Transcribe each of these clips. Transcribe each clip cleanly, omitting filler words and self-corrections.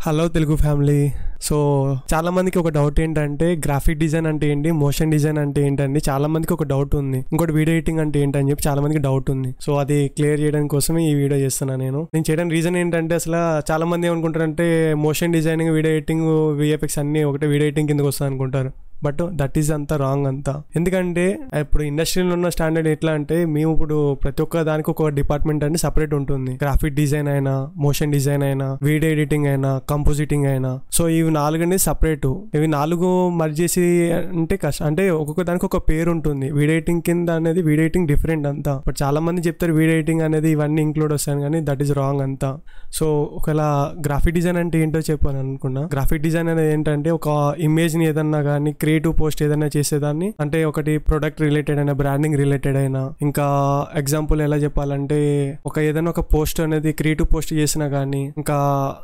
Hello Telugu family. So చాలా మందికి ఒక డౌట్ ఏంటంటే గ్రాఫిక్ డిజైన్ అంటే ఏంటి, మోషన్ డిజైన్ అంటే ఏంటండి చాలా మందికి ఒక డౌట్ ఉంది. ఇంకోటి వీడియో ఎడిటింగ్ అంటే ఏంటని చెప్పి చాలా మందికి డౌట్ ఉంది. సో అది క్లియర్ చేయడం కోసమే ఈ వీడియో చేస్తున్నాను. నేను చేయడానికి రీజన్ ఏంటంటే అసలు చాలా మంది ఏమనుకుంటారంటే motion designing, video editing, VFX అన్ని ఒకటే వీడియో ఎడిటింగ్ కిందకి వస్తుంది అనుకుంటారు. బట్ దట్ ఈస్ అంతా రాంగ్ అంతా. ఎందుకంటే ఇప్పుడు ఇండస్ట్రీలో ఉన్న స్టాండర్డ్ ఎట్లా అంటే మేము ఇప్పుడు ప్రతి ఒక్క దానికి ఒక డిపార్ట్మెంట్ అంటే సపరేట్ ఉంటుంది. గ్రాఫిక్ డిజైన్ అయినా, మోషన్ డిజైన్ అయినా, వీడియో ఎడిటింగ్ అయినా, కంపోజిటింగ్ అయినా. సో ఇవి 4 అనేది సపరేట్. ఇవి 4 మర్జ్ చేసి అంటే కష్టం. అంటే ఒక్కొక్క దానికి ఒక పేరు ఉంటుంది. వీడియో ఎడిటింగ్ కింద అనేది వీడియో ఎడిటింగ్ డిఫరెంట్ అంతా. బట్ చాలా మంది చెప్తారు వీడియో ఎడిటింగ్ అనేది ఇవన్నీ ఇంక్లూడ్ వస్తాను, కానీ దట్ ఈస్ రాంగ్ అంతా. సో ఒకవేళ గ్రాఫిక్ డిజైన్ అంటే ఏంటో చెప్పాను అనుకున్నా. గ్రాఫిక్ డిజైన్ అనేది ఏంటంటే ఒక ఇమేజ్ ని ఏదన్నా కానీ క్రియేటివ్ పోస్ట్ ఏదైనా చేసేదాన్ని, అంటే ఒకటి ప్రొడక్ట్ రిలేటెడ్ అయినా, బ్రాండింగ్ రిలేటెడ్ అయినా, ఇంకా ఎగ్జాంపుల్ ఎలా చెప్పాలంటే ఏదైనా ఒక పోస్ట్ అనేది క్రియేటివ్ పోస్ట్ చేసినా కానీ, ఇంకా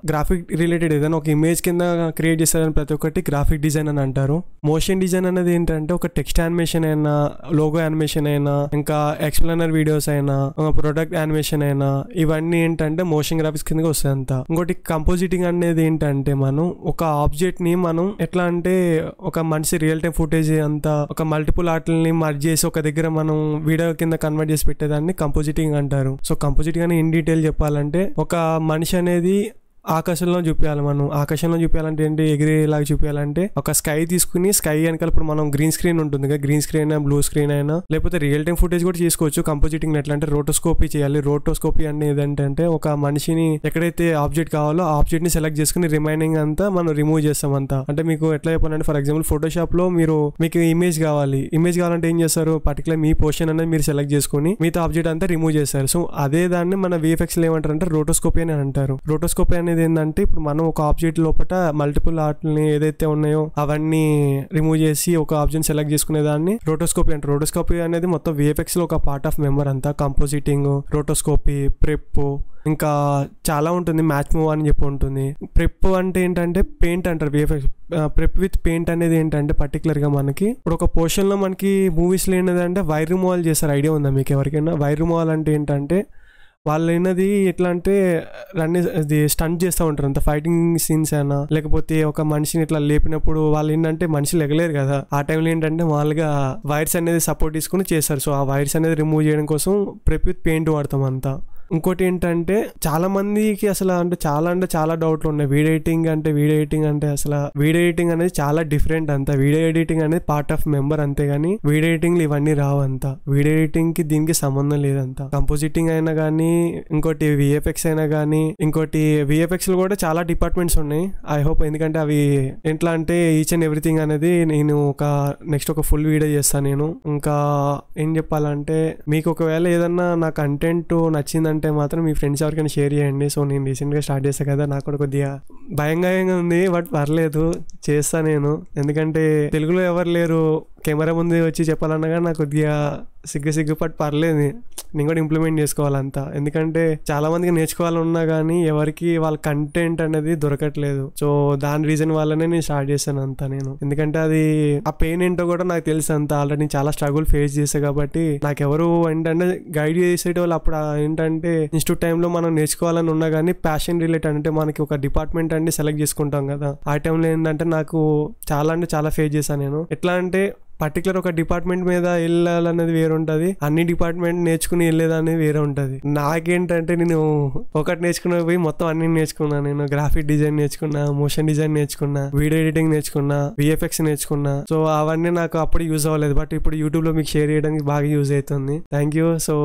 గ్రాఫిక్ రిలేటెడ్ ఏదైనా ఒక ఇమేజ్ కింద క్రియేట్ చేసేదాన్ని ప్రతి ఒక్కటి గ్రాఫిక్ డిజైన్ అని అంటారు. మోషన్ డిజైన్ అనేది ఏంటంటే ఒక టెక్స్ట్ యానిమేషన్ అయినా, లోగో యానిమేషన్ అయినా, ఇంకా ఎక్స్ప్లెయినర్ వీడియోస్ అయినా, ప్రొడక్ట్ యానిమేషన్ అయినా, ఇవన్నీ ఏంటంటే మోషన్ గ్రాఫిక్స్ కిందకి వస్తాయి అంతా. ఇంకోటి కంపోజిటింగ్ అనేది ఏంటంటే మనం ఒక ఆబ్జెక్ట్ ని మనం ఎట్లా అంటే ఒక మనిషి రియల్ టైం ఫుటేజ్ అంతా ఒక మల్టిపుల్ ఆర్ట్లని మర్జ్ చేసి ఒక దగ్గర మనం వీడియో కింద కన్వర్ట్ చేసి పెట్టేదాన్ని కంపోజిటింగ్ అంటారు. సో కంపోజిటింగ్ అని ఇన్ డీటెయిల్ చెప్పాలంటే ఒక మనిషి అనేది ఆకాశంలో చూపించాలి. మనం ఆకాశంలో చూపించాలంటే ఏంటి, ఎగిరేలాగా చూపించాలంటే ఒక స్కై తీసుకుని స్కై వెనకాల ఇప్పుడు మనం గ్రీన్ స్క్రీన్ ఉంటుంది కదా, గ్రీన్ స్క్రీన్ అయినా, బ్లూ స్క్రీన్ అయినా, లేకపోతే రియల్ టైం ఫుటేజ్ కూడా చేసుకోవచ్చు. కంపోజిటింగ్ ఎట్లా అంటే రోటోస్కోపీ చేయాలి. రోటోస్కోపీ అనేది ఏంటంటే ఒక మనిషిని ఎక్కడైతే ఆబ్జెక్ట్ కావాలో ఆ ఆబ్జెక్ట్ ని సెలెక్ట్ చేసుకుని రిమైనింగ్ అంతా మనం రిమూవ్ చేస్తాం అంతా. అంటే మీకు ఎట్లా చెప్పాలంటే ఫర్ ఎగ్జాంపుల్ ఫోటోషాప్ లో మీకు ఇమేజ్ కావాలంటే ఏం చేస్తారు, పర్టికులర్ మీ పోర్షన్ అనేది మీరు సెలెక్ట్ చేసుకుని మిగతా ఆబ్జెక్ట్ అంతా రిమూవ్ చేస్తారు. సో అదే దాన్ని మన విఎఫ్ఎక్స్ లో ఏమంటారు అంటే రోటోస్కోపీ అని అంటారు. రోటోస్కోపీ అనేది ఏంటంటే ఇప్పుడు మనం ఒక ఆబ్జెక్ట్ లోపల మల్టిపుల్ ఆర్ట్ని ఏదైతే ఉన్నాయో అవన్నీ రిమూవ్ చేసి ఒక ఆబ్జెక్ట్ సెలెక్ట్ చేసుకునే దాన్ని రోటోస్కోపీ అంటారు. రోటోస్కోపీ అనేది మొత్తం విఎఫ్ఎక్స్ లో ఒక పార్ట్ ఆఫ్ మెంబర్ అంతా. కంపోజిటింగ్, రోటోస్కోపీ, ప్రెప్, ఇంకా చాలా ఉంటుంది. మ్యాచ్ మూవ్ అని చెప్పి ఉంటుంది. ప్రెప్ అంటే ఏంటంటే పెయింట్ అంటారు విఎఫ్ఎక్స్. ప్రెప్ విత్ పెయింట్ అనేది ఏంటంటే పర్టికులర్ గా మనకి ఇప్పుడు ఒక పోర్షన్ లో మనకి మూవీస్ లో ఏంటంటే వైర్ రిమూవల్ చేస్తారు. ఐడియా ఉందా మీకు ఎవరికైనా? వైర్ రిమూవల్ అంటే ఏంటంటే వాళ్ళు అయినది ఎట్లా అంటే అది స్టంట్ చేస్తూ ఉంటారు. అంత ఫైటింగ్ సీన్స్ అయినా, లేకపోతే ఒక మనిషిని ఇట్లా లేపినప్పుడు వాళ్ళు ఏంటంటే మనిషి లెగలేరు కదా, ఆ టైంలో ఏంటంటే మామూలుగా వైర్స్ అనేది సపోర్ట్ తీసుకుని చేస్తారు. సో ఆ వైర్స్ అనేది రిమూవ్ చేయడం కోసం ప్రెప్ విత్ పెయింట్ వాడతాం అంతా. ఇంకోటి ఏంటంటే చాలా మందికి అసలు అంటే చాలా డౌట్లు ఉన్నాయి. వీడియో ఎడిటింగ్ అంటే అసలు వీడియో ఎడిటింగ్ అనేది చాలా డిఫరెంట్ అంతా. వీడియో ఎడిటింగ్ అనేది పార్ట్ ఆఫ్ మెంబర్ అంతే, కానీ వీడియో ఎడిటింగ్ ఇవన్నీ రావు అంతా. వీడియో ఎడిటింగ్ కి దీనికి సంబంధం లేదంతా. కంపోజిటింగ్ అయినా కానీ, ఇంకోటి విఎఫ్ఎక్స్ అయినా కానీ, ఇంకోటి విఎఫ్ఎక్స్ లో కూడా చాలా డిపార్ట్మెంట్స్ ఉన్నాయి. ఐ హోప్, ఎందుకంటే అవి ఎట్లా అంటే ఈచ్ అండ్ ఎవ్రీథింగ్ అనేది నేను నెక్స్ట్ ఒక ఫుల్ వీడియో చేస్తాను నేను. ఇంకా ఏం చెప్పాలంటే మీకు ఒకవేళ ఏదన్నా నా కంటెంట్ నచ్చిందంటే మాత్రం మీ ఫ్రెండ్స్ ఎవరికైనా షేర్ చేయండి. సో నేను రీసెంట్ గా స్టార్ట్ చేస్తాను కదా, నాకు కూడా కొద్దిగా భయంగా ఉంది, బట్ పర్లేదు చేస్తా నేను. ఎందుకంటే తెలుగులో ఎవరు లేరు కెమెరా ముందు వచ్చి చెప్పాలన్నా నాకు కొద్దిగా సిగ్గుపట్టు, పర్లేదు నేను కూడా ఇంప్లిమెంట్ చేసుకోవాలంతా. ఎందుకంటే చాలా మందికి నేర్చుకోవాలన్నా కానీ ఎవరికి వాళ్ళ కంటెంట్ అనేది దొరకట్లేదు. సో దాని రీజన్ వల్లనే నేను స్టార్ట్ చేశాను అంతా నేను. ఎందుకంటే అది ఆ పెయిన్ ఏంటో కూడా నాకు తెలుసు అంతా. ఆల్రెడీ చాలా స్ట్రగుల్ ఫేస్ చేశాను కాబట్టి నాకు ఎవరు ఏంటంటే గైడ్ చేసేటోళ్ళు అప్పుడు ఏంటంటే ఇన్స్టిట్యూట్ టైంలో మనం నేర్చుకోవాలని ఉన్నా కానీ ప్యాషన్ రిలేటెడ్ అంటే మనకి ఒక డిపార్ట్మెంట్ అంటే సెలెక్ట్ చేసుకుంటాం కదా, ఆ టైంలో ఏంటంటే నాకు చాలా ఫేస్ చేశాను నేను. ఎట్లా అంటే పర్టికులర్ ఒక డిపార్ట్మెంట్ మీద వెళ్ళాలనేది వేరే ఉంటుంది, అన్ని డిపార్ట్మెంట్ నేర్చుకుని వెళ్ళేదనేది వేరే ఉంటుంది. నాకేంటంటే నేను ఒకటి నేర్చుకున్న పోయి మొత్తం అన్ని నేర్చుకున్నా. నేను గ్రాఫిక్ డిజైన్ నేర్చుకున్నా, మోషన్ డిజైన్ నేర్చుకున్నా, వీడియో ఎడిటింగ్ నేర్చుకున్నా, విఎఫ్ఎక్స్ నేర్చుకున్నా. సో అవన్నీ నాకు అప్పుడు యూజ్ అవ్వలేదు, బట్ ఇప్పుడు యూట్యూబ్ లో మీకు షేర్ చేయడానికి బాగా యూజ్ అవుతుంది. Thank you. సో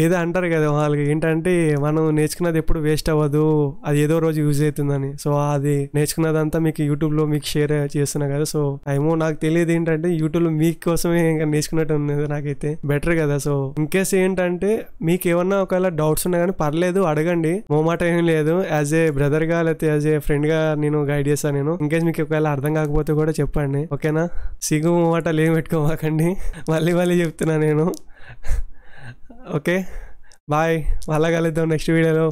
ఏదో అంటారు కదా వాళ్ళకి ఏంటంటే మనం నేర్చుకున్నది ఎప్పుడు వేస్ట్ అవ్వదు, అది ఏదో రోజు యూజ్ అవుతుందని. సో అది నేర్చుకున్నదంతా మీకు యూట్యూబ్ లో మీకు షేర్ చేస్తున్నా కదా. సో ఏమో నాకు తెలియదు ఏంటంటే యూట్యూబ్ లో మీకోసమే ఇంకా నేర్చుకున్నట్టు ఉన్నది నాకైతే. బెటర్ కదా. సో ఇన్ కేస్ ఏంటంటే మీకు ఏమన్నా ఒకవేళ డౌట్స్ ఉన్నా కానీ పర్లేదు అడగండి, మోమాట ఏం లేదు. యాజ్ ఏ బ్రదర్ గా లేకపోతే యాజ్ ఏ ఫ్రెండ్ గా నేను గైడ్ చేస్తాను నేను. ఇన్ కేస్ మీకు ఒకవేళ అర్థం కాకపోతే కూడా చెప్పండి, ఓకేనా? సిగ్గు మోమాటలు ఏం పెట్టుకోమాకండి, మళ్ళీ చెప్తున్నా నేను. ఓకే బాయ్, మళ్ళా కలుద్దాం నెక్స్ట్ వీడియోలో.